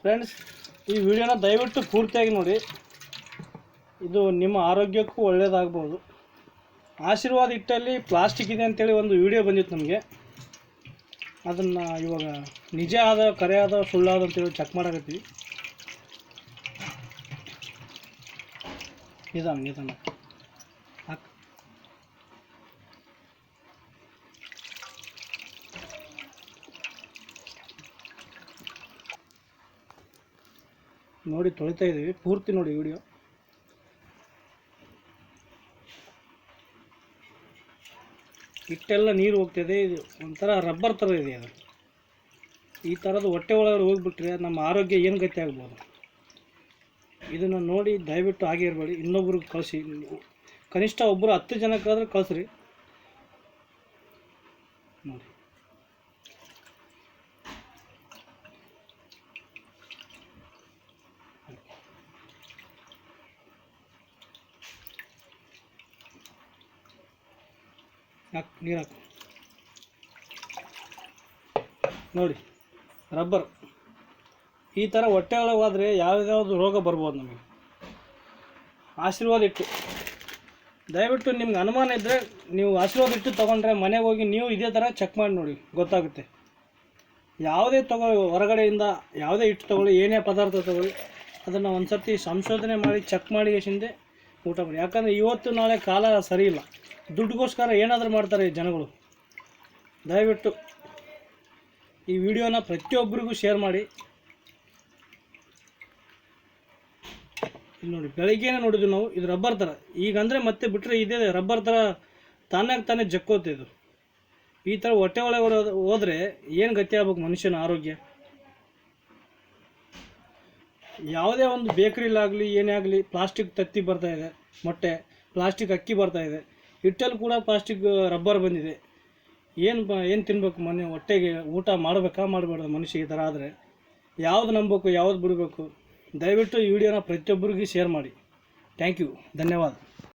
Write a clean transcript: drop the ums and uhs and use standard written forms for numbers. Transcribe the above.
Friends, ಈ ವಿಡಿಯೋನ ದಯವಿಟ್ಟು ಪೂರ್ತಿಯಾಗಿ ನೋಡಿ. ಇದು ನಿಮ್ಮ ಆರೋಗ್ಯಕ್ಕೂ ಒಳ್ಳೆಯದಾಗ್ಬೋದು. ಆಶೀರ್ವಾದ ಹಿಟ್ಟಲ್ಲಿ ಪ್ಲಾಸ್ಟಿಕ್ ಇದೆ ಅಂತೇಳಿ ಒಂದು ವಿಡಿಯೋ ಬಂದಿತ್ತು ನಮಗೆ. ಅದನ್ನು ಇವಾಗ ನಿಜ ಆದ ಕರೆ ಆದ ಸುಳ್ಳಾದ ಅಂತೇಳಿ ಚೆಕ್ ಮಾಡಕತ್ತೀವಿ. ನಿಧಾನ ಹಾಕ್. ನೋಡಿ, ತೊಳಿತಾ ಇದ್ದೀವಿ. ಪೂರ್ತಿ ನೋಡಿ ವಿಡಿಯೋ. ಹಿಟ್ಟೆಲ್ಲ ನೀರು ಹೋಗ್ತಿದೆ. ಇದು ಒಂಥರ ರಬ್ಬರ್ ಥರ ಇದೆ. ಅದು ಈ ಥರದ್ದು ಹೊಟ್ಟೆ ಒಳಗಡೆ ಹೋಗ್ಬಿಟ್ರೆ ನಮ್ಮ ಆರೋಗ್ಯ ಏನು ಗತಿ ಆಗ್ಬೋದು. ಇದನ್ನು ನೋಡಿ ದಯವಿಟ್ಟು ಹಾಗೆ ಇರಬೇಡಿ. ಇನ್ನೊಬ್ರಿಗೆ ಕಳಿಸಿ. ಕನಿಷ್ಠ ಒಬ್ಬರು 10 ಜನಕ್ಕಾದರೂ ಕಳಿಸ್ರಿ. ನೋಡಿ, ನೀರು ಹಾಕು. ನೋಡಿ, ರಬ್ಬರ್ ಈ ಥರ ಹೊಟ್ಟೆ ಒಳಗೆ ಹೋದರೆ ಯಾವ್ಯಾವುದು ರೋಗ ಬರ್ಬೋದು ನಮಗೆ. ಆಶೀರ್ವಾದ ಹಿಟ್ಟು ದಯವಿಟ್ಟು ನಿಮ್ಗೆ ಅನುಮಾನ ಇದ್ದರೆ ನೀವು ಆಶೀರ್ವಾದ ಹಿಟ್ಟು ತೊಗೊಂಡ್ರೆ ಮನೆಗೆ ಹೋಗಿ ನೀವು ಇದೇ ಥರ ಚೆಕ್ ಮಾಡಿ ನೋಡಿ, ಗೊತ್ತಾಗುತ್ತೆ. ಯಾವುದೇ ಹೊರಗಡೆಯಿಂದ ಯಾವುದೇ ಹಿಟ್ಟು ತೊಗೊಳ್ಳಿ, ಏನೇ ಪದಾರ್ಥ ತೊಗೊಳ್ಳಿ, ಅದನ್ನು ಒಂದು ಸರ್ತಿ ಸಂಶೋಧನೆ ಮಾಡಿ ಚೆಕ್ ಮಾಡಿ ಎಷ್ಟಿಂದೆ ಊಟ ಮಾಡಿ. ಯಾಕಂದರೆ ಇವತ್ತು ನಾಳೆ ಕಾಲ ಸರಿ ಇಲ್ಲ. ದುಡ್ಡುಗೋಸ್ಕರ ಏನಾದರೂ ಮಾಡ್ತಾರೆ ಜನಗಳು. ದಯವಿಟ್ಟು ಈ ವಿಡಿಯೋನ ಪ್ರತಿಯೊಬ್ಬರಿಗೂ ಶೇರ್ ಮಾಡಿ. ಇಲ್ಲಿ ನೋಡಿ, ಬೆಳಗ್ಗೆನೇ ನೋಡಿದ್ವಿ ನಾವು. ಇದು ರಬ್ಬರ್ ಥರ ಈಗಂದರೆ ಮತ್ತೆ ಬಿಟ್ಟರೆ ಇದೇ ರಬ್ಬರ್ ಥರ ತಾನೇ ಜಕ್ಕೋತೆ. ಇದು ಈ ಥರ ಹೊಟ್ಟೆ ಒಳಗೆ ಹೋದರೆ ಏನು ಗತಿ ಆಗ್ಬೇಕು ಮನುಷ್ಯನ ಆರೋಗ್ಯ. ಯಾವುದೇ ಒಂದು ಬೇಕ್ರಿಲಾಗಲಿ ಏನೇ ಆಗಲಿ ಪ್ಲಾಸ್ಟಿಕ್ ತತ್ತಿ ಬರ್ತಾಯಿದೆ, ಮೊಟ್ಟೆ ಪ್ಲಾಸ್ಟಿಕ್ ಅಕ್ಕಿ ಬರ್ತಾಯಿದೆ, ಹಿಟ್ಟಲ್ಲಿ ಕೂಡ ಪ್ಲಾಸ್ಟಿಕ್ ರಬ್ಬರ್ ಬಂದಿದೆ. ಏನು ತಿನ್ನಬೇಕು ಹೊಟ್ಟೆಗೆ? ಊಟ ಮಾಡಬೇಕಾ ಮಾಡಬಾರ್ದು ಮನುಷ್ಯ ಈ ಥರ ಆದರೆ? ಯಾವುದು ನಂಬಬೇಕು, ಯಾವುದು ಬಿಡಬೇಕು? ದಯವಿಟ್ಟು ಈ ವಿಡಿಯೋನ ಪ್ರತಿಯೊಬ್ಬರಿಗೂ ಶೇರ್ ಮಾಡಿ. ಥ್ಯಾಂಕ್ ಯು, ಧನ್ಯವಾದ.